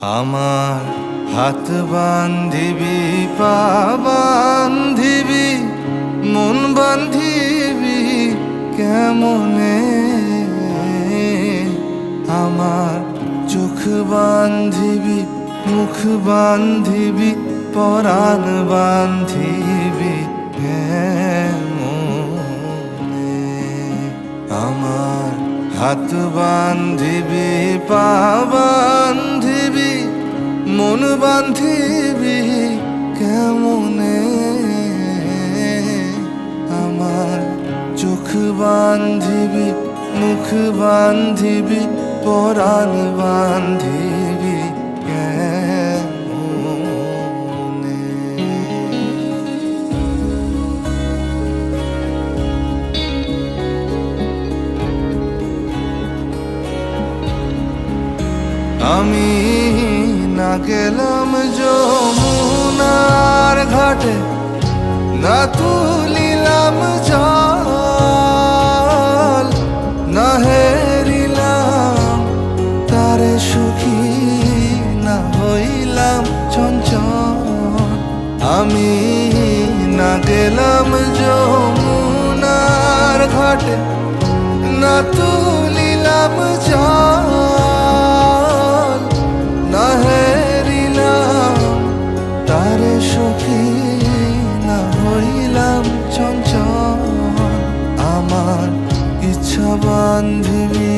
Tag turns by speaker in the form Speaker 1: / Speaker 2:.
Speaker 1: আমার হাত বান্ধিবি, পা বান্ধিবি, মন বান্ধিবি কেমনে? আমার চোখ বান্ধিবি, মুখ বান্ধিবি, পরাণ বান্ধিবি কেমনে? আমার হাত বান্ধিবি, পা বান্ধিবি, মন বান্ধিবি কেমনে? আমার চোখ বান্ধিবি, মুখ বান্ধিবি, পরাণ বান্ধিবি কেমনে? আমি না গেলাম যমুনার ঘাটে, না তুলিলাম জল, না হেরিলাম তারে সুখী, না হইলাম চঞ্চল। আমি না গেলাম যমুনার ঘাটে, না তুলিলাম জল, না হেরিলাম তারে সখী, না হইলাম চঞ্চল। আমার ইচ্ছা বান্ধিবি,